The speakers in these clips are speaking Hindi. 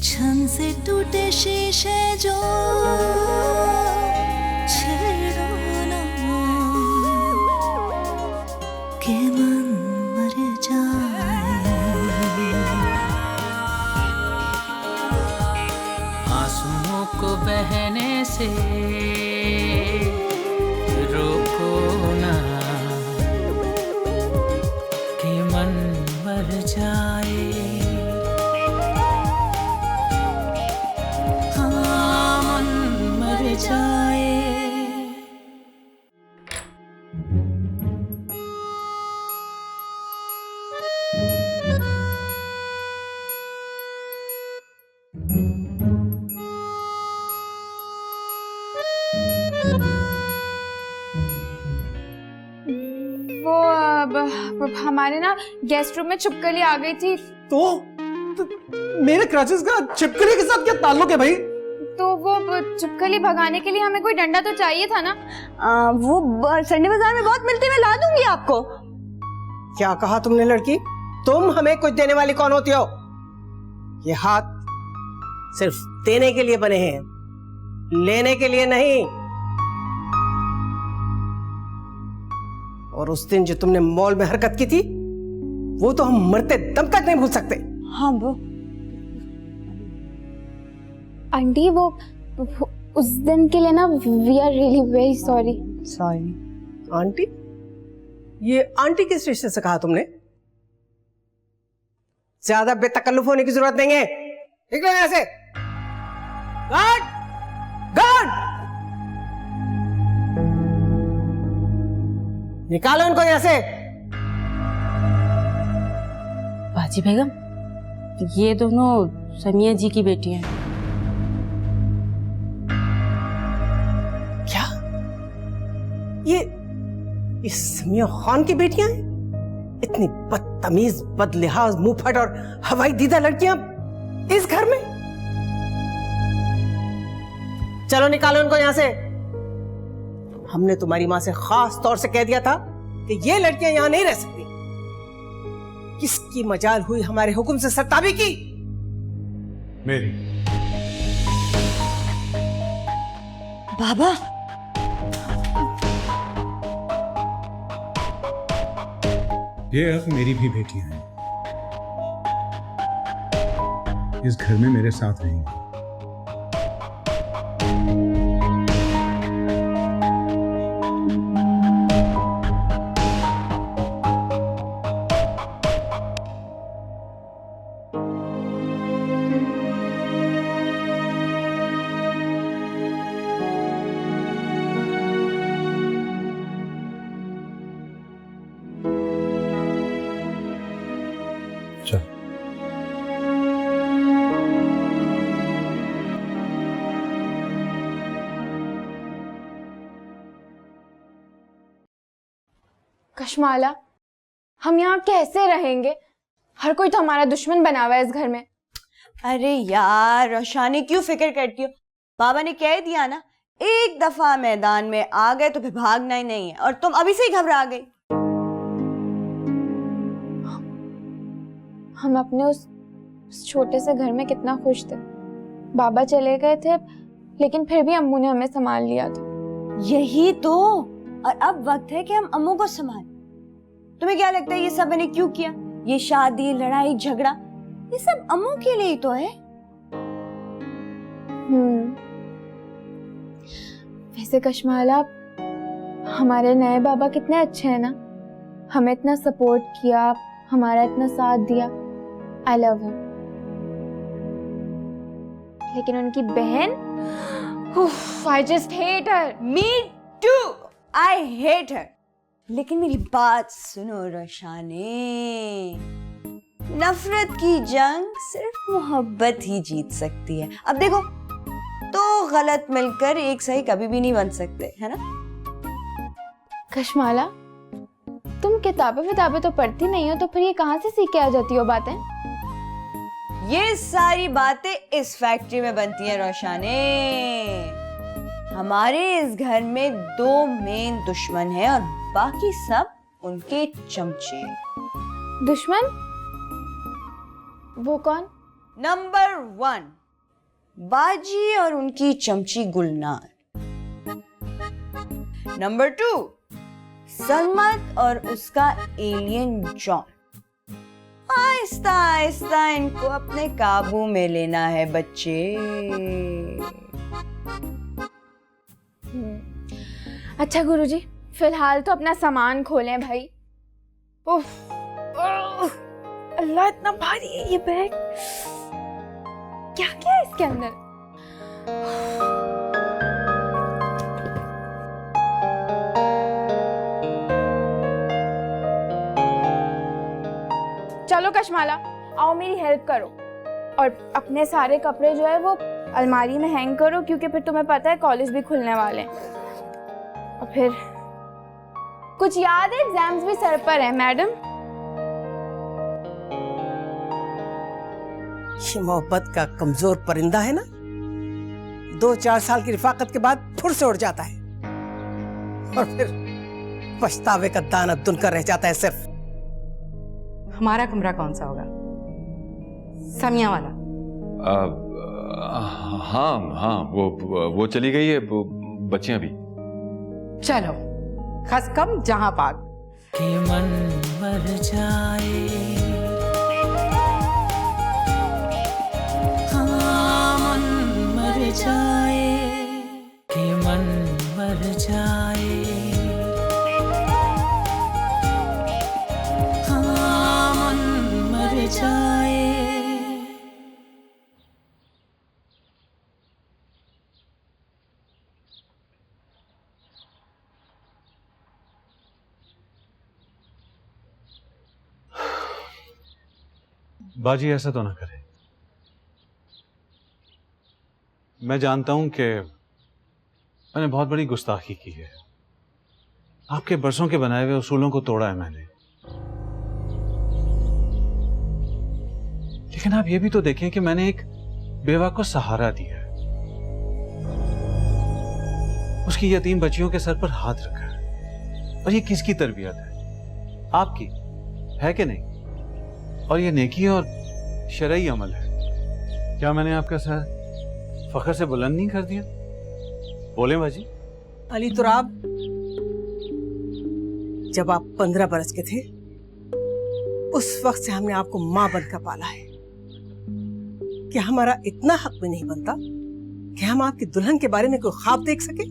छन से टूटे शीशे जो छेड़ो ना के मन मर जाए। आंसुओं को बहने से रोको ना कि मन मर जाए। जाए। वो हमारे ना गेस्ट रूम में छिपकली आ गई थी। तो मेरे क्रचेस का छिपकली के साथ क्या ताल्लुक है भाई? तो वो छिपकली भगाने के लिए हमें कोई डंडा तो चाहिए था ना। वो संडे बाजार में बहुत मिलती है, मैं ला दूंगी आपको। क्या कहा तुमने लड़की? तुम हमें कुछ देने वाली कौन होती हो? ये हाथ सिर्फ देने के लिए बने हैं, लेने के लिए नहीं। और उस दिन जो तुमने मॉल में हरकत की थी वो तो हम मरते दम तक नहीं भूल सकते। हाँ वो आंटी वो उस दिन के लिए ना we are really very sorry. Sorry aunty? ये आंटी किस रिश्ते से कहा तुमने? ज्यादा बेतकल्लुफ होने की जरूरत नहीं है। निकलो यहां से। गार्ड! गार्ड! निकालो इनको यहां से। बाजी बेगम, ये दोनों समिया जी की बेटी हैं। क्या? ये समिया खान की बेटियां हैं? इतनी बदतमीज, बदलिहाज, मुंहफट और हवाई दीदा लड़कियां इस घर में? चलो निकालो इनको यहां से। हमने तुम्हारी मां से खास तौर से कह दिया था कि ये लड़कियां यहां नहीं रह सकती। किसकी मजाल हुई हमारे हुक्म से सरताबी की? मेरी। बाबा, ये अब मेरी भी बेटियां हैं, इस घर में मेरे साथ रहेंगी। कशमाला, हम यहाँ कैसे रहेंगे? हर कोई तो हमारा दुश्मन बना हुआ है इस घर में। अरे यार रोशानी, क्यों फिक्र करती हो? बाबा ने कह दिया ना, एक दफा मैदान में आ गए तो फिर भागना ही नहीं है। और तुम अभी से ही घबरा गई। हम अपने उस छोटे से घर में कितना खुश थे। बाबा चले गए थे लेकिन फिर भी अम्मू ने हमें संभाल लिया था। यही तो। और अब वक्त है कि हम अम्मू को संभालें। तुम्हें क्या लगता है ये सब मैंने क्यों किया? ये शादी, लड़ाई, झगड़ा, ये सब अम्मू के लिए ही तो है। वैसे कशमाला, हमारे नए बाबा कितने अच्छे हैं ना। हमें इतना सपोर्ट किया, हमारा इतना साथ दिया। I love him. लेकिन उनकी बहन, I just hate her. Me too, I hate her. लेकिन मेरी बात सुनो रोशानी, नफरत की जंग सिर्फ मोहब्बत ही जीत सकती है। अब देखो, तो गलत मिलकर एक सही कभी भी नहीं बन सकते, है ना? कशमाला, तुम किताबें तो पढ़ती नहीं हो, तो फिर ये कहाँ से सीख के आ जाती हो बातें? ये सारी बातें इस फैक्ट्री में बनती हैं रोशानी। हमारे इस घर में दो मेन दुश्मन हैं और बाकी सब उनके चमचे। दुश्मन? वो कौन? नंबर 1, बाजी और उनकी चमची गुलनार। नंबर 2, सलमत और उसका एलियन जॉन। आहिस्ता आहिस्ता इनको अपने काबू में लेना है बच्चे। अच्छा गुरुजी, फिलहाल तो अपना सामान खोलें भाई। उफ, अल्लाह इतना भारी है ये बैग। क्या क्या है इसके अंदर? चलो कशमाला, आओ मेरी हेल्प करो और अपने सारे कपड़े जो है वो अलमारी में हैंग करो, क्योंकि फिर तुम्हें पता है कॉलेज भी खुलने वाले हैं। और फिर कुछ याद है, एग्जाम्स भी सर पर है मैडम। ये मोहब्बत का कमजोर परिंदा है ना, 2-4 साल की रिफाकत के बाद फुर से उड़ जाता है और फिर पछतावे का दाना दुनकर रह जाता है सिर्फ। हमारा कमरा कौन सा होगा? समिया वाला? हाँ हाँ, वो चली गई है, बच्चियां भी। चलो, खस कम जहां पाक। कि मन मर जाए, हाँ मन मर जाए, कि मन मर जाए, हाँ मन मर जाए। बाजी ऐसा तो ना करें। मैं जानता हूं कि मैंने बहुत बड़ी गुस्ताखी की है। आपके बरसों के बनाए हुए उसूलों को तोड़ा है मैंने। लेकिन आप ये भी तो देखें कि मैंने एक बेवा को सहारा दिया है, उसकी यतीम बच्चियों के सर पर हाथ रखा है। और ये किसकी तरबियत है? आपकी है कि नहीं? और ये नेकी और शरई अमल है। क्या मैंने आपका सर फख्र से बुलंद नहीं कर दिया? बोले बाजी। अली तुराब, जब आप 15 बरस के थे उस वक्त से हमने आपको मां बनकर पाला है। क्या हमारा इतना हक भी नहीं बनता कि हम आपकी दुल्हन के बारे में कोई ख्वाब देख सके?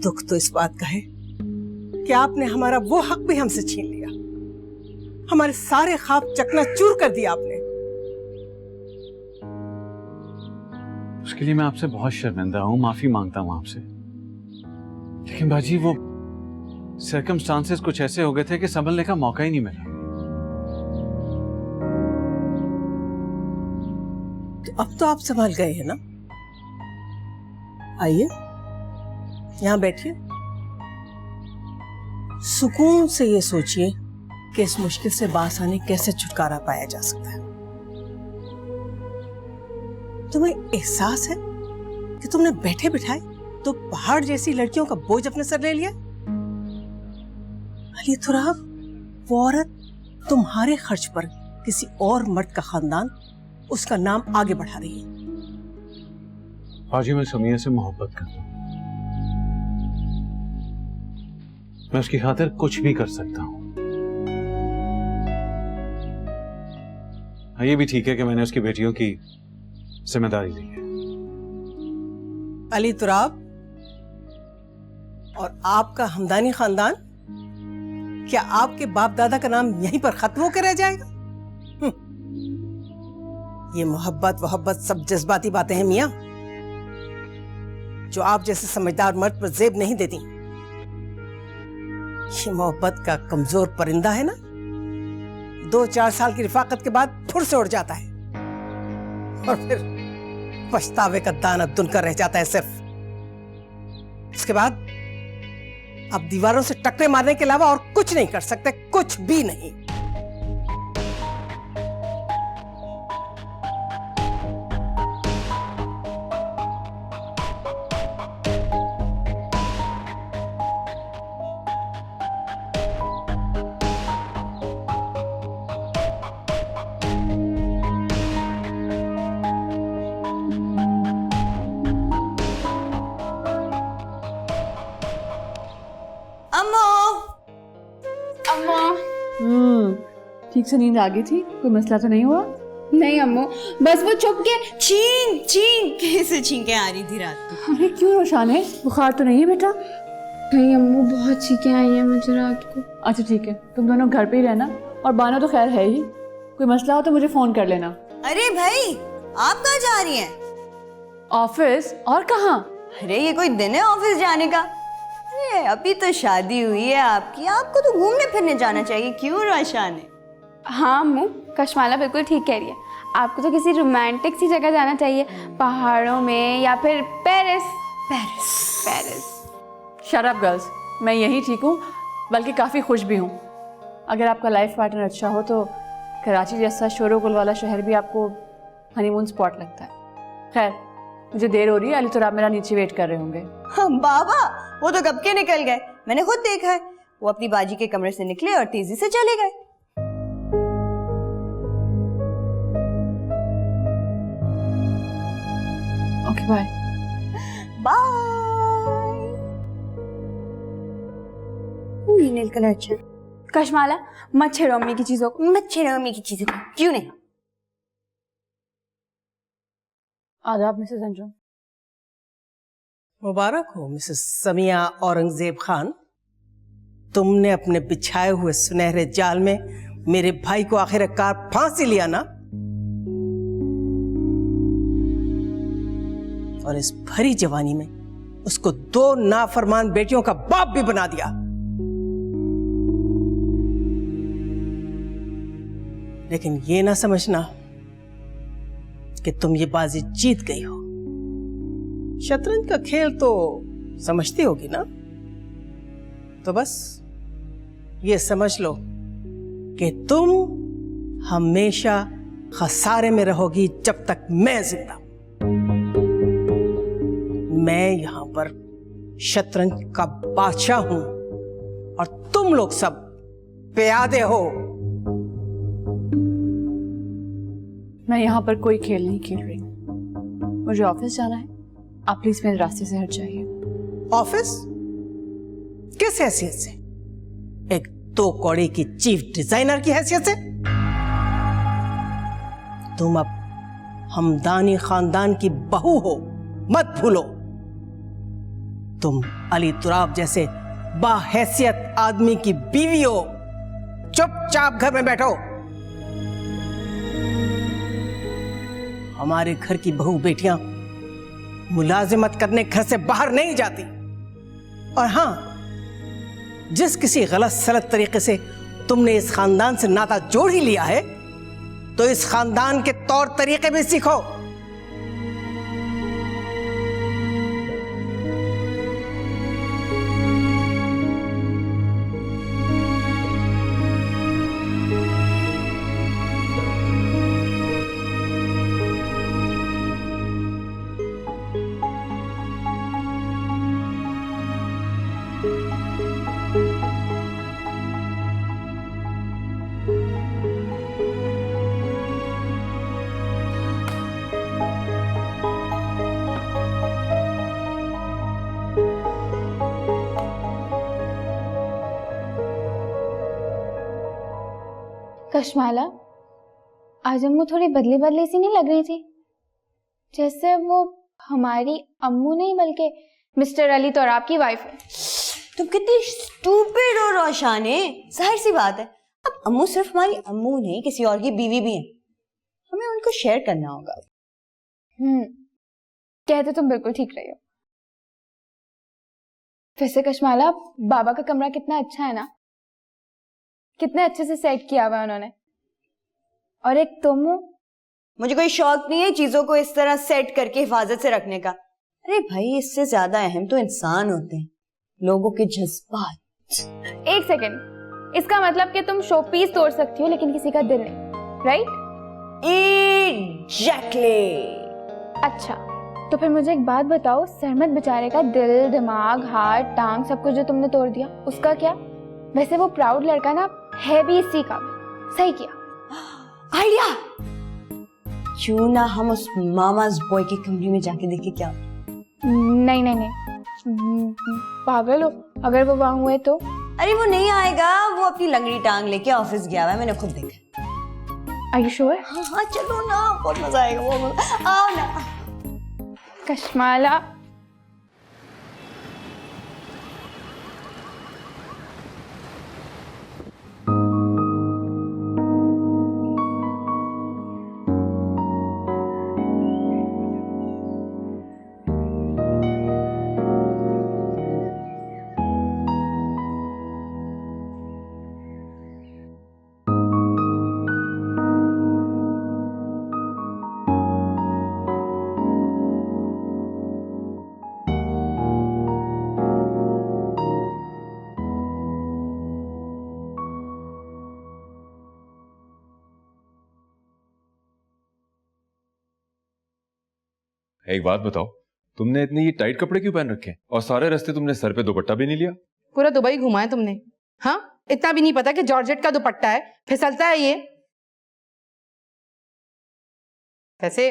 दुख तो इस बात का है कि आपने हमारा वो हक भी हमसे छीन लिया। हमारे सारे ख्वाब चकनाचूर कर दिया आपने। उसके लिए मैं आपसे बहुत शर्मिंदा हूं, माफी मांगता हूं आपसे। लेकिन बाजी वो सर्कमस्टांसेस कुछ ऐसे हो गए थे कि संभलने का मौका ही नहीं मिला। तो अब तो आप संभल गए हैं ना? आइए यहां बैठिए, सुकून से ये सोचिए कि इस मुश्किल से बासानी कैसे छुटकारा पाया जा सकता है। तुम्हें एहसास है कि तुमने बैठे बिठाए तो पहाड़ जैसी लड़कियों का बोझ अपने सर ले लिया? अली तुराब, वो औरत तुम्हारे खर्च पर किसी और मर्द का खानदान, उसका नाम आगे बढ़ा रही है। बाजी मैं समिया से मोहब्बत करता हूं, मैं उसकी खातिर कुछ भी कर सकता हूं। ये भी ठीक है कि मैंने उसकी बेटियों की जिम्मेदारी ली है। अली तुराब और आपका हमदानी खानदान, क्या आपके बाप दादा का नाम यहीं पर खत्म होकर रह जाएगा? ये मोहब्बत सब जज्बाती बातें हैं मियां, जो आप जैसे समझदार मर्द पर जेब नहीं देती। ये मोहब्बत का कमजोर परिंदा है ना, 2-4 साल की रिफाकत के बाद फुर से उड़ जाता है और फिर पछतावे का दाना दुनकर रह जाता है सिर्फ। उसके बाद आप दीवारों से टक्करे मारने के अलावा और कुछ नहीं कर सकते, कुछ भी नहीं। ठीक से नींद आ गई थी? कोई मसला तो नहीं हुआ? नहीं अम्मू, बस वो चुप के छींक छींक कैसे छींकें आ रही थी रात को? अरे क्यों रोशाने, बुखार तो नहीं है बेटा? नहीं अम्मू, बहुत छींकें आई हैं मुझे रात को। अच्छा ठीक है, तुम दोनों घर पे ही रहना, और बानो तो खैर है ही, कोई मसला हो तो मुझे फोन कर लेना। अरे भाई, आप कहाँ जा रही हैं? ऑफिस? और कहाँ? अरे ये कोई दिन है ऑफिस जाने का? अरे अभी तो शादी हुई है आपकी, आपको तो घूमने फिरने जाना चाहिए, क्यों रोशाने? हाँ अम्मू, कशमाला बिल्कुल ठीक कह रही है। आपको तो किसी रोमांटिक सी जगह जाना चाहिए, पहाड़ों में या फिर Paris. Paris. Paris. Shut up girls, मैं यहीं ठीक हूँ, बल्कि काफ़ी खुश भी हूँ। अगर आपका लाइफ पार्टनर अच्छा हो तो कराची जैसा शोरो गुल वाला शहर भी आपको हनीमून स्पॉट लगता है। खैर, मुझे देर हो रही है, अली तो आप मेरा नीचे वेट कर रहे होंगे। हाँ, बाबा वो तो कब के निकल गए, मैंने खुद देखा है। वो अपनी बाजी के कमरे से निकले और तेजी से चले गए। Okay bye. बाय। ये नील कलर अच्छा है। कशमाला मत छेड़ो अम्मी की चीजों को। मत छेड़ो अम्मी की चीजों को, क्यों नहीं? आदाब मिसेस अंजुम। मुबारक हो मिसेस समिया औरंगजेब खान, तुमने अपने बिछाए हुए सुनहरे जाल में मेरे भाई को आखिरकार फांसी लिया ना, और इस भरी जवानी में उसको 2 नाफरमान बेटियों का बाप भी बना दिया। लेकिन ये ना समझना कि तुम ये बाजी जीत गई हो। शतरंज का खेल तो समझती होगी ना, तो बस ये समझ लो कि तुम हमेशा खसारे में रहोगी जब तक मैं जिंदा। मैं यहां पर शतरंज का बादशाह हूं और तुम लोग सब प्यादे हो। मैं यहाँ पर कोई खेल नहीं खेल रही हूँ, मुझे ऑफिस जाना है, आप प्लीज मेरे रास्ते से हट जाइए। ऑफिस? किस हैसियत से? एक 2 कौड़ी की चीफ डिजाइनर की हैसियत से? तुम अब हमदानी खानदान की बहू हो, मत भूलो। तुम अली तुराब जैसे बाहैसियत आदमी की बीवी हो। चुपचाप घर में बैठो। हमारे घर की बहू बेटियां मुलाजिमत करने घर से बाहर नहीं जाती। और हां, जिस किसी गलत सलत तरीके से तुमने इस खानदान से नाता जोड़ ही लिया है, तो इस खानदान के तौर तरीके भी सीखो। कशमाला, आज अम्मू थोड़ी बदली बदली सी नहीं लग रही थी? जैसे वो हमारी अम्मू नहीं बल्कि मिस्टर अली तोराब की वाइफ है। तुम कितनी स्टूपिड हो रोशाने। जाहिर सी बात है, अब अम्मू सिर्फ हमारी अम्मू नहीं, किसी और की बीवी भी है, हमें उनको शेयर करना होगा। कहते तुम बिल्कुल ठीक रही हो। वैसे कशमाला, बाबा का कमरा कितना अच्छा है ना, कितने अच्छे से सेट किया हुआ है उन्होंने। और एक तुम हो। मुझे कोई शौक नहीं है चीजों को इस तरह सेट करके हिफाजत से रखने का। अरे भाई, इससे ज्यादा अहम तो इंसान होते हैं, लोगों के जज्बात। एक सेकंड, इसका मतलब कि तुम शो पीस तोड़ सकती हो लेकिन किसी का दिल नहीं, राइट? एग्जैक्टली। अच्छा, तो फिर मुझे एक बात बताओ, सरमत बेचारे का दिल, दिमाग, हार्ट, टांग, सब कुछ जो तुमने तोड़ दिया, उसका क्या? वैसे वो प्राउड लड़का ना है भी इसी का। सही किया। आइडिया। क्यों ना हम उस मामाज बॉय के कमरे में जाके देखें क्या? नहीं नहीं नहीं, पागल हो? अगर वो वहां हुए तो? अरे वो नहीं आएगा, वो अपनी लंगड़ी टांग लेके ऑफिस गया हुआ है, मैंने खुद देखा। Are you sure? हाँ हाँ चलो ना, बहुत मजा आएगा, बहुत मजा। आओ ना। कश्माला एक बात बताओ, तुमने इतने ये टाइट कपड़े क्यों पहन रखे हैं? और सारे रास्ते तुमने सर पे दुपट्टा भी नहीं लिया? पूरा दुबई घुमा है तुमने। हाँ, इतना भी नहीं पता कि जॉर्जेट का दुपट्टा है, फिसलता है ये। वैसे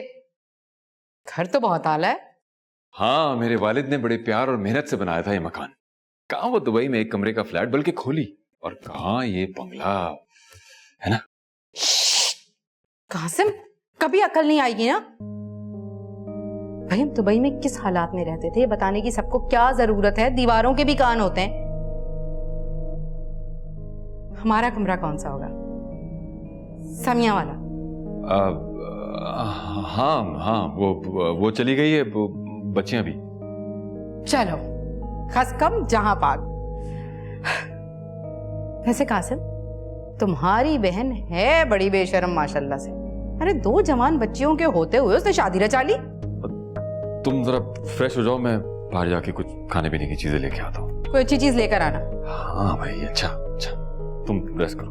घर तो बहुत आला है। हाँ, मेरे वालिद ने बड़े प्यार और मेहनत से बनाया था ये मकान। कहाँ वो दुबई में एक कमरे का फ्लैट, बल्कि खोली, और कहाँ ये बंगला, है ना? कासिम, कभी अकल नहीं आएगी ना? भाई हम दुबई में किस हालात में रहते थे, ये बताने की सबको क्या जरूरत है? दीवारों के भी कान होते हैं। हमारा कमरा कौन सा होगा? समिया वाला? हाँ हाँ, वो चली गई है, बच्चियां भी। चलो, खस कम जहां पाक। वैसे कासिम, तुम्हारी बहन है बड़ी बेशरम माशाल्लाह से। अरे 2 जवान बच्चियों के होते हुए उसने शादी रचा ली। तुम जरा फ्रेश हो जाओ, मैं बाहर जाके कुछ खाने पीने की चीजें लेके आता हूँ। कोई अच्छी चीज लेकर आना। हाँ भाई, अच्छा अच्छा, तुम रेस्ट करो।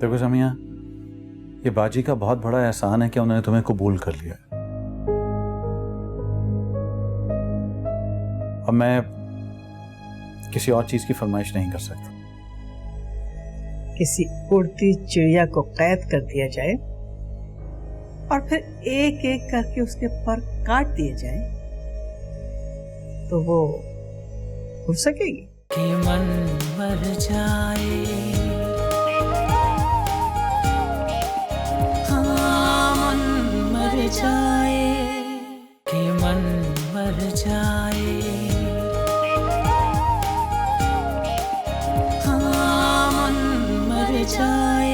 देखो समिया, ये बाजी का बहुत बड़ा एहसान है कि उन्होंने तुम्हें कबूल कर लिया। अब मैं किसी और चीज की फरमाइश नहीं कर सकता। किसी उड़ती चिड़िया को कैद कर दिया जाए और फिर एक एक करके उसके पर काट दिए जाए तो वो उड़ सकेगी? कि मन मर जाए, हाँ मन मर जाए, कि मन मर जाए, हाँ मन मर जाए।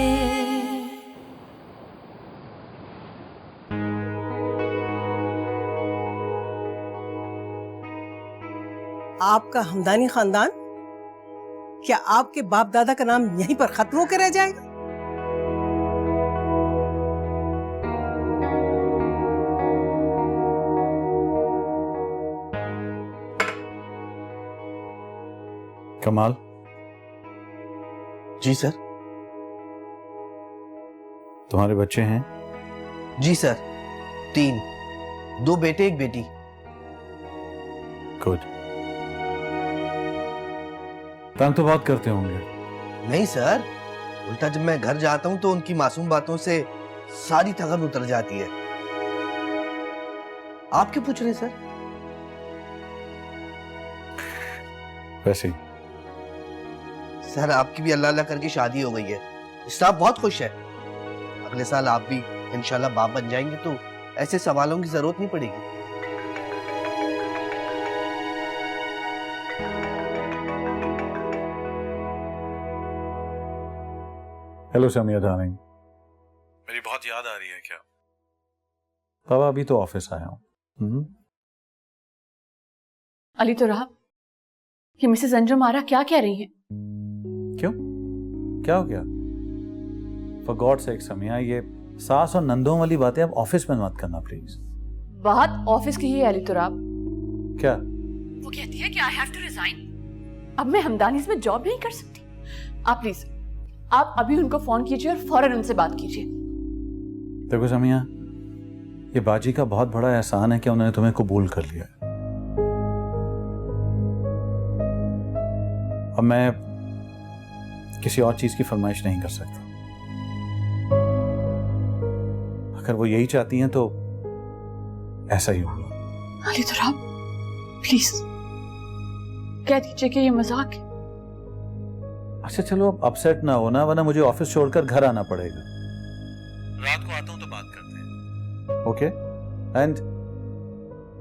आपका हमदानी खानदान, क्या आपके बाप दादा का नाम यहीं पर खत्म होकर रह जाएगा? कमाल। जी सर। तुम्हारे बच्चे हैं? जी सर, 3, 2 बेटे 1 बेटी। गुड। तंग तो बहुत करते होंगे? नहीं सर, उल्टा जब मैं घर जाता हूँ तो उनकी मासूम बातों से सारी थकन उतर जाती है। आप क्यों पूछ रहे हैं सर? वैसे ही। सर आपकी भी अल्लाह अल्लाह करके शादी हो गई है, स्टाफ बहुत खुश है। अगले साल आप भी इंशाल्लाह बाप बन जाएंगे तो ऐसे सवालों की जरूरत नहीं पड़ेगी। Hello Samiya darling. मेरी बहुत याद आ रही है क्या? बाबा अभी तो ऑफिस आया हूँ। अली तो रहा, ये मिसेस अंजुम आरा क्या कह रही हैं? क्यों, क्या हो गया? फॉर गॉड सेक समिया, ये सास और नंदों वाली बातें अब ऑफिस में मत करना प्लीज। बात ऑफिस की ही है अली तो राब। क्या? वो कहती है कि आई हैव टू रिजाइन। अब मैं हमदानीज में जॉब नहीं कर सकती। आप प्लीज, आप अभी उनको फोन कीजिए और फौरन उनसे बात कीजिए। देखो समिया, ये बाजी का बहुत बड़ा एहसान है कि उन्होंने तुम्हें कबूल कर लिया। अब मैं किसी और चीज की फरमाइश नहीं कर सकता। अगर वो यही चाहती हैं तो ऐसा ही होगा। अली तो राब, प्लीज कह दीजिए कि ये मजाक है। अच्छा चलो अब अपसेट ना होना, वरना मुझे ऑफिस छोड़कर घर आना पड़ेगा। रात को आता हूँ तो बात करते हैं। Okay, and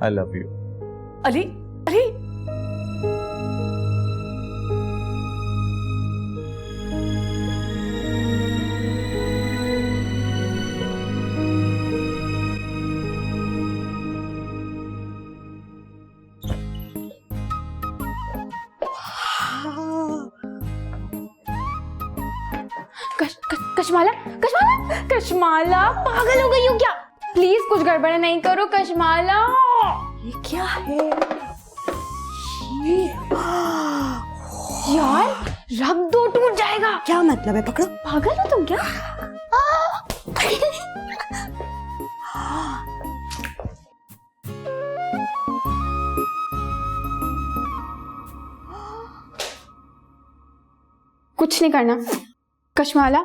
I love you. Ali, Ali, Kashmala, Kashmala, Kashmala, पागल हो गई हो क्या? प्लीज कुछ गड़बड़ नहीं करो कशमाला। ये क्या है? यार रख दो, टूट जाएगा। क्या मतलब है? पकड़ो। पागल हो तुम क्या? कुछ नहीं करना कशमाला,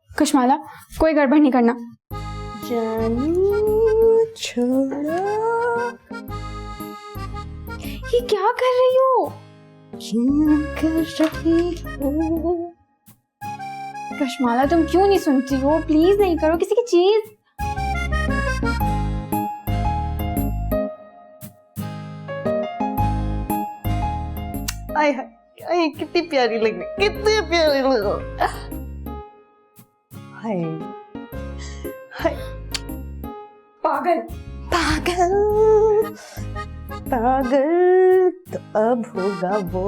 कशमाला, कोई गड़बड़ नहीं करना। जानू छोड़ो, ये क्या कर रही हो? क्यों कर रही हो? कशमाला तुम क्यों नहीं सुनती हो? प्लीज नहीं करो किसी की चीज। आय हाय, कितनी प्यारी लग रही, कितनी प्यारी लग रही। हाय हाय, पागल, पागल पागल तो अब होगा वो।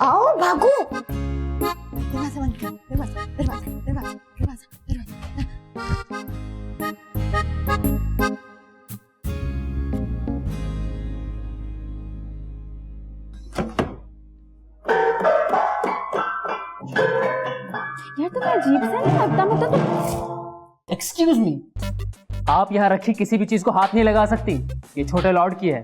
आओ भागो। दरवाजा बंद करो, दरवाजा, दरवाजा, दरवाजा, दरवाजा, दरवाजा। यार तुम्हें अजीब सा नहीं लगता? मतलब तुम एक्सक्यूज मी, आप यहाँ रखी किसी भी चीज को हाथ नहीं लगा सकती। ये छोटे लॉर्ड की है।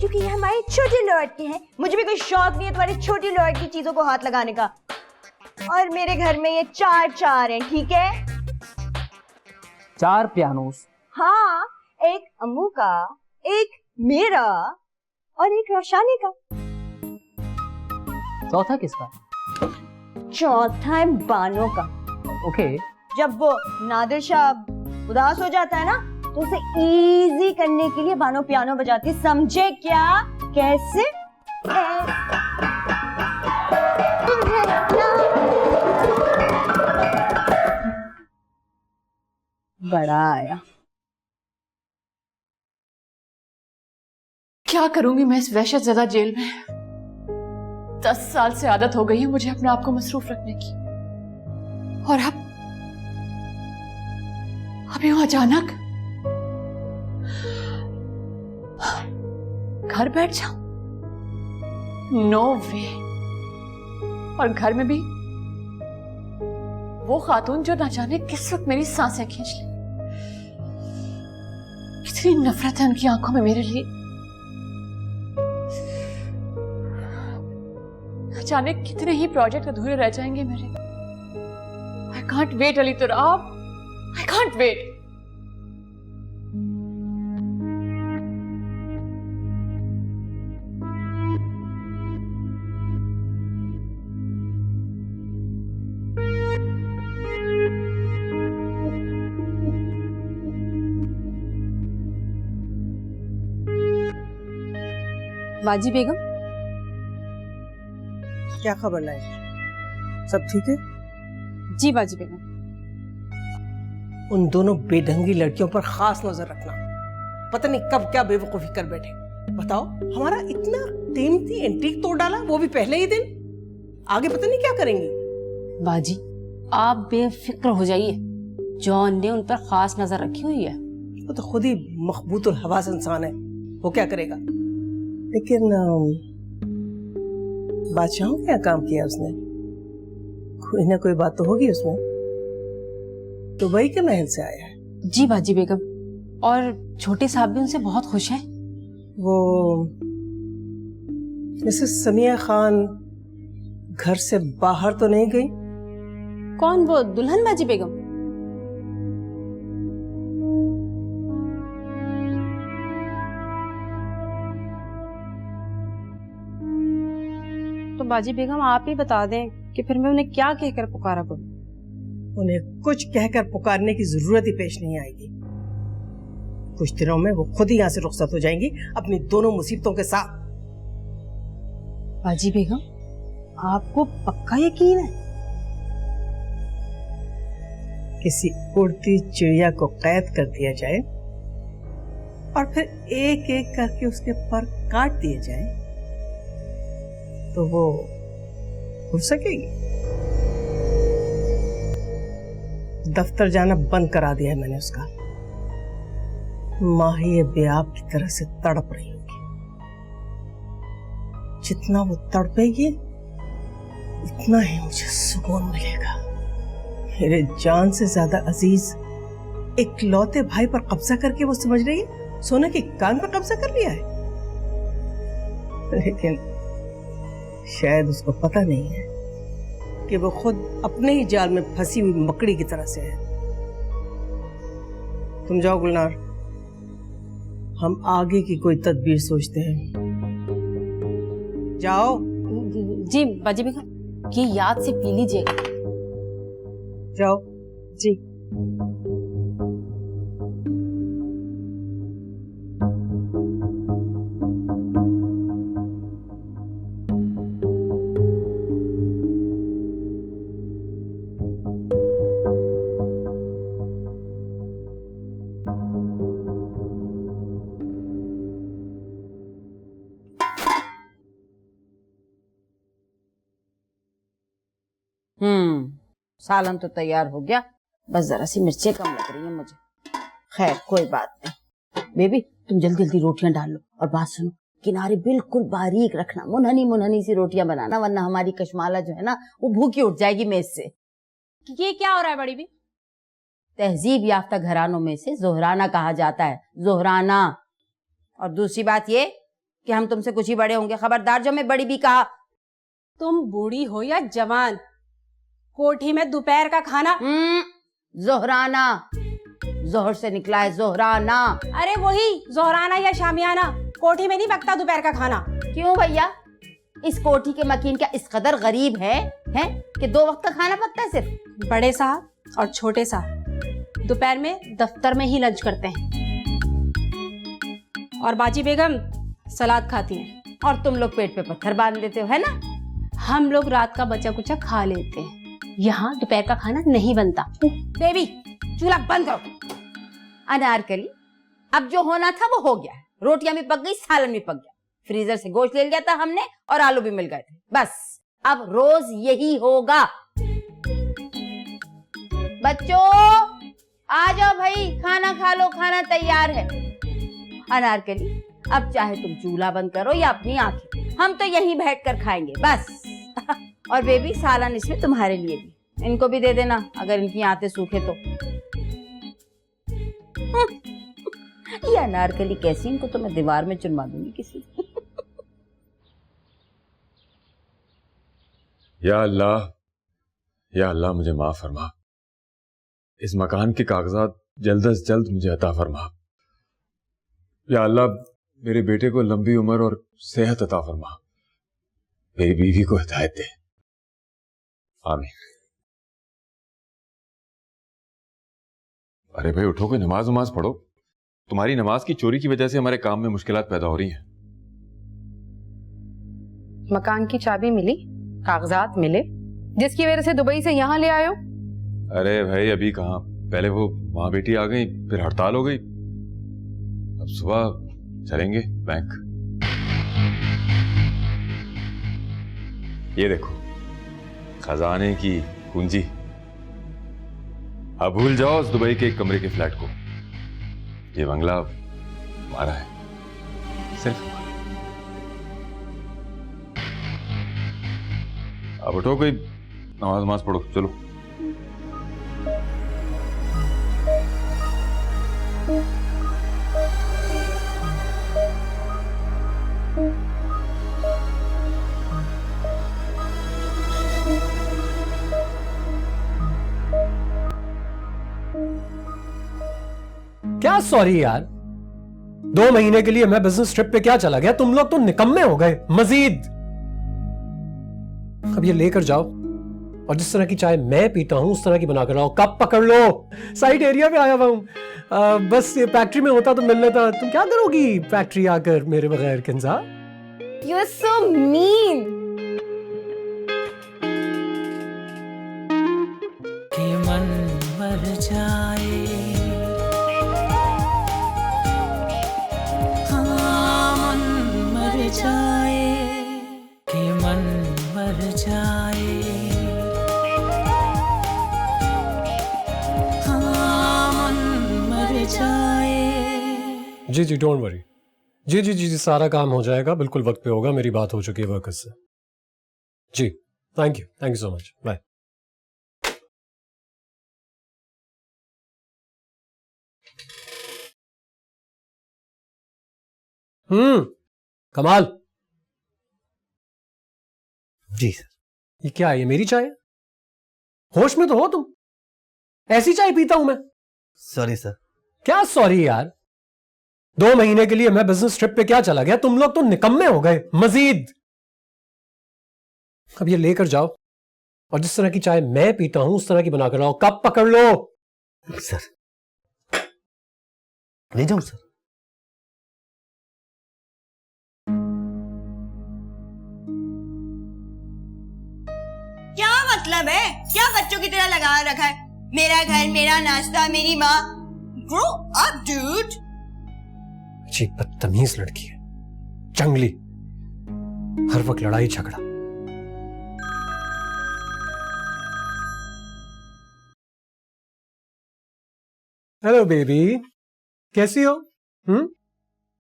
क्योंकि ये हमारे छोटे लॉर्ड के हैं। मुझे भी कोई शौक नहीं है तुम्हारी छोटी लॉर्ड की चीजों को हाथ लगाने का। और मेरे घर में ये 4 हैं, ठीक है? 4 पियानोस? हाँ, एक अम्मू का, एक मेरा और एक रोशानी का। चौथा किसका? चौथा है बानो का। ओके। जब वो नादिर शाह उदास हो जाता है ना, तो उसे इजी करने के लिए बानो पियानो बजाती, समझे क्या? कैसे? बड़ा आया। क्या करूंगी मैं इस वहशत ज़दा जेल में? 10 साल से आदत हो गई है मुझे अपने आप को मसरूफ रखने की, और अब यूं अचानक घर बैठ जाऊं? नो वे। और घर में भी वो खातून जो ना जाने किस वक्त मेरी सांसें खींच ले। कितनी नफरत है उनकी आंखों में मेरे लिए। जाने कितने ही प्रोजेक्ट अधूरे रह जाएंगे मेरे। I can't wait Ali Turab, I can't wait. बाजी बेगम, क्या खबर लाई? सब ठीक है? जी बाजी बेगम। उन दोनों बेढंगी लड़कियों पर खास नजर रखना। पता नहीं कब क्या बेवकूफी कर बैठे। बताओ, हमारा इतना कीमती एंटीक तोड़ डाला, वो भी पहले ही दिन। आगे पता नहीं क्या करेंगी। बाजी आप बेफिक्र हो जाइए, जॉन ने उन पर खास नजर रखी हुई है। वो तो खुद ही मखबूतुल हवास इंसान है, वो क्या करेगा? लेकिन बादशाहों क्या काम किया उसने? कोई ना कोई बात तो होगी उसमें। दुबई के महल से आया है। जी बाजी बेगम, और छोटे साहब भी उनसे बहुत खुश हैं। वो मिसेस समिया खान घर से बाहर तो नहीं गई? कौन? वो दुल्हन बाजी बेगम? तो बाजी बेगम आप ही बता दें कि फिर मैं उन्हें क्या कहकर पुकारा करूं। उन्हें कुछ कहकर पुकारने की जरूरत ही पेश नहीं आएगी। कुछ दिनों में वो खुद ही यहाँ से रुखसत हो जाएंगी अपनी दोनों मुसीबतों के साथ। बाजी बेगम, आपको पक्का यकीन है? किसी उड़ती चिड़िया को कैद कर दिया जाए और फिर एक एक करके उसके पर काट दिए जाए तो वो उड़ सकेगी? दफ्तर जाना बंद करा दिया है मैंने उसका। माँ ही बेआब की तरह से तड़प रही होगी। जितना वो तड़पेगी उतना ही मुझे सुकून मिलेगा। मेरे जान से ज्यादा अजीज इकलौते भाई पर कब्जा करके वो समझ रही है सोने के कान पर कब्जा कर लिया है, लेकिन शायद उसको पता नहीं है कि वो खुद अपने ही जाल में फंसी हुई मकड़ी की तरह से है। तुम जाओ गुलनार, हम आगे की कोई तदबीर सोचते हैं। जाओ। जी बाजी बेगम, ये याद से पी लीजिएगा। जाओ। जी। सालन तो तैयार हो गया, बस जरा सी मिर्चें कम लग रही हैं मुझे। खैर कोई बात नहीं। बेबी तुम जल्दी जल्दी रोटियां डाल लो, और बात सुनो, किनारे बिल्कुल बारीक रखना, मुनहनी मुनहनी सी रोटियां बनाना, वरना हमारी कशमाला जो है ना वो भूखी उठ जाएगी मेज से। ये क्या हो रहा है बड़ी भी? तहजीब याफ्ता घरानों में से जोहराना कहा जाता है, जोहराना। और दूसरी बात ये कि हम तुमसे कुछ ही बड़े होंगे, खबरदार जो मैं बड़ी भी कहा। तुम बूढ़ी हो या जवान, कोठी में दोपहर का खाना जोहराना, जोहर से निकला है जोहराना। अरे वही जोहराना या शामियाना, कोठी में नहीं पकता दोपहर का खाना। क्यों भैया, इस कोठी के मकीन क्या इस कदर गरीब है कि 2 वक्त का खाना पकता है? सिर्फ बड़े साहब और छोटे साहब दोपहर में दफ्तर में ही लंच करते हैं, और बाजी बेगम सलाद खाती हैं। और तुम लोग पेट पे पत्थर बांध देते हो, है ना? हम लोग रात का बचा कुचा खा लेते हैं, यहाँ दोपहर का खाना नहीं बनता। बेबी चूल्हा बंद करो। अनारकली, अब जो होना था वो हो गया है। रोटियां भी पक गई, सालन भी पक गया, फ्रीजर से गोश्त ले लिया था हमने और आलू भी मिल गए थे। बस अब रोज यही होगा। बच्चों आ जाओ भाई, खाना खा लो, खाना तैयार है। अनारकली, अब चाहे तुम चूल्हा बंद करो या अपनी आंखें, हम तो यहीं बैठकर खाएंगे बस। और बेबी सालन इसमें तुम्हारे लिए भी, इनको भी दे देना अगर इनकी आंतें सूखे तो। ये अनारकली कैसी, इनको तो मैं दीवार में चुनवा दूंगी किसी। या अल्लाह मुझे माफ फरमा। इस मकान के कागजात जल्द अज जल्द मुझे अता फरमा। या अल्लाह मेरे बेटे को लंबी उम्र और सेहत अता फरमा। मेरी बीवी को हिदायत दे। आमीन। अरे भाई उठो, कोई नमाज वमाज पढ़ो। तुम्हारी नमाज की चोरी की वजह से हमारे काम में मुश्किलात पैदा हो रही हैं। मकान की चाबी मिली, कागजात मिले, जिसकी वजह से दुबई से यहाँ ले आयो। अरे भाई अभी कहाँ, पहले वो माँ बेटी आ गई, फिर हड़ताल हो गई, अब सुबह चलेंगे बैंक। ये देखो खजाने की कुंजी। अब भूल जाओ उस दुबई के एक कमरे के फ्लैट को। ये बंगला हमारा है, सिर्फ हमारा। अब उठो, कोई नमाज नमाज पढ़ो, चलो। क्या सॉरी यार, 2 महीने के लिए मैं बिजनेस ट्रिप पे क्या चला गया, तुम लोग तो निकम्मे हो गए। मजीद अब ये लेकर जाओ और जिस तरह की चाय मैं पीता हूं उस तरह की बनाकर लाओ। कप पकड़ लो, साइड एरिया पे आया हुआ हूं। बस ये फैक्ट्री में होता तो मिल लेता। तुम क्या करोगी फैक्ट्री आकर मेरे बगैर Kinza? You are so mean. कि मन मर जाए, हाँ मन मर जाए, कि मन मर जाए, हाँ मन मर जाए। जी जी डोंट वरी। जी जी जी जी सारा काम हो जाएगा, बिल्कुल वक्त पे होगा। मेरी बात हो चुकी है वर्कर्स से। जी thank you so much, bye. कमाल जी सर। ये क्या है? ये मेरी चाय है? होश में तो हो तुम? ऐसी चाय पीता हूं मैं। Sorry sir. क्या सॉरी यार? 2 महीने के लिए मैं बिजनेस ट्रिप पे क्या चला गया, तुम लोग तो निकम्मे हो गए मजीद। अब ये लेकर जाओ और जिस तरह की चाय मैं पीता हूं उस तरह की बनाकर लाओ। कप पकड़ लो। सर ले जाऊं सर? क्या मतलब है? क्या बच्चों की तरह लगा रखा है? मेरा घर, मेरा नाश्ता, मेरी माँ। Grow up dude. अच्छी बदतमीज लड़की है, जंगली, हर वक्त लड़ाई झगड़ा। हेलो बेबी, कैसी हो?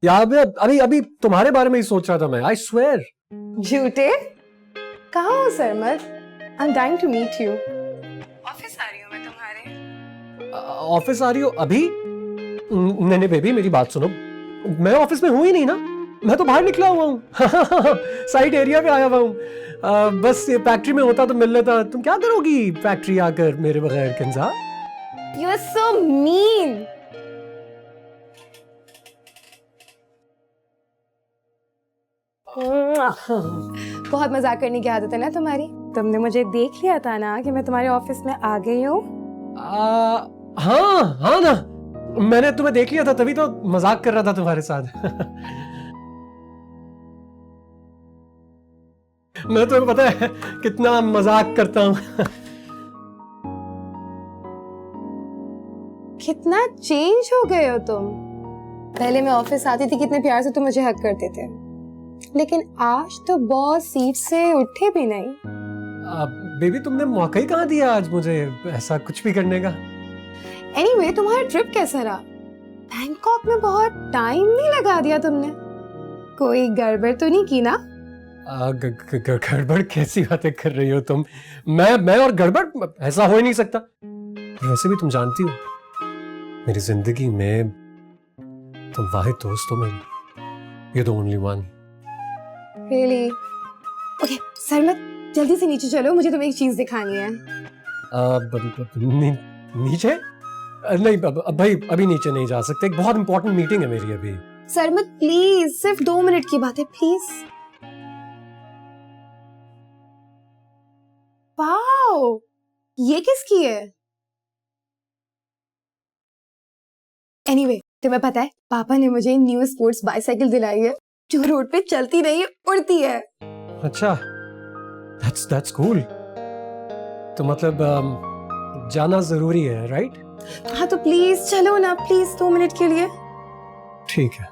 यार मैं अभी अभी तुम्हारे बारे में ही सोच रहा था मैं। I swear. झूठे? कहाँ हो Sarmad? I am dying to meet you. Office आ रही हूँ मैं तुम्हारे। ऑफिस आ रही हो अभी? नहीं नहीं बेबी मेरी बात सुनो, मैं ऑफिस में हूं ही नहीं ना, मैं तो बाहर निकला हुआ हूँ। साइड एरिया पे आया हुआ हूँ। बस ये फैक्ट्री में होता तो मिल लेता। तुम क्या करोगी फैक्ट्री आकर मेरे बगैर Kinza? You are so mean. बहुत मजाक करने की आदत है ना तुम्हारी। तुमने मुझे देख लिया था ना कि मैं तुम्हारे ऑफिस में आ गई हूँ। हाँ हाँ ना, मैंने तुम्हें देख लिया था तभी तो मजाक कर रहा था तुम्हारे साथ। मैं तुम्हें पता है कितना मजाक करता हूँ। कितना चेंज हो गए हो तुम। पहले मैं ऑफिस आती थी कितने प्यार से तुम मुझे हक करते थे, लेकिन आज तो बॉस सीट से उठे भी नहीं। बेबी तुमने मौका ही कहाँ दिया आज मुझे ऐसा कुछ भी करने का। एनीवे तुम्हारा ट्रिप कैसा रहा? बैंकॉक में बहुत टाइम नहीं लगा दिया तुमने? कोई गड़बड़ तो नहीं की ना? गड़बड़ कैसी बातें कर रही हो तुम? मैं और गड़बड़, ऐसा हो ही नहीं सकता। और वैसे भी तुम जानती हो मेरी जिंदगी में तुम वाहिद दोस्त हो मेरी। You're the only one. Really? Okay, सरमत जल्दी से नीचे चलो, मुझे तुम्हें एक चीज दिखानी है। नीचे? नहीं भाई अभी नीचे नहीं जा सकते, एक बहुत इंपॉर्टेंट मीटिंग है मेरी अभी। सरमत प्लीज, सिर्फ 2 मिनट की बात है प्लीज। वाओ, ये किसकी है? एनीवे तुम्हें पता है पापा ने मुझे न्यू स्पोर्ट्स बाइसाइकिल दिलाई है जो रोड पे चलती नहीं है, उड़ती है। अच्छा, that's cool। तो मतलब जाना जरूरी है, राइट? हाँ तो प्लीज चलो ना, प्लीज 2 मिनट के लिए। ठीक है।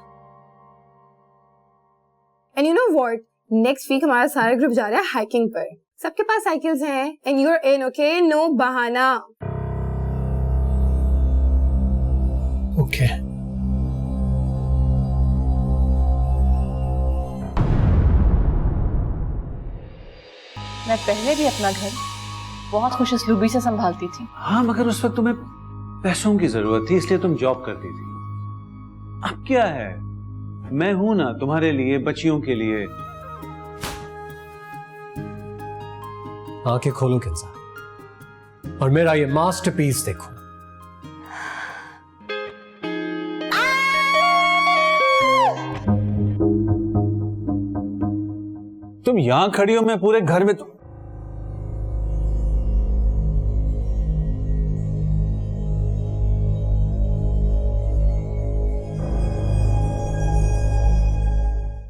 And you know what, next week हमारा सारा ग्रुप जा रहा है हाइकिंग पर। सबके पास साइकिल्स हैं and you are in, okay? No बहाना। ओके। मैं पहले भी अपना घर बहुत खुश उसलूबी से संभालती थी। हाँ मगर उस वक्त तुम्हें पैसों की जरूरत थी इसलिए तुम जॉब करती थी। अब क्या है, मैं हूं ना तुम्हारे लिए, बच्चियों के लिए। आंखें खोलो किंजा और मेरा ये मास्टरपीस देखो। तुम यहां खड़ी हो, मैं पूरे घर में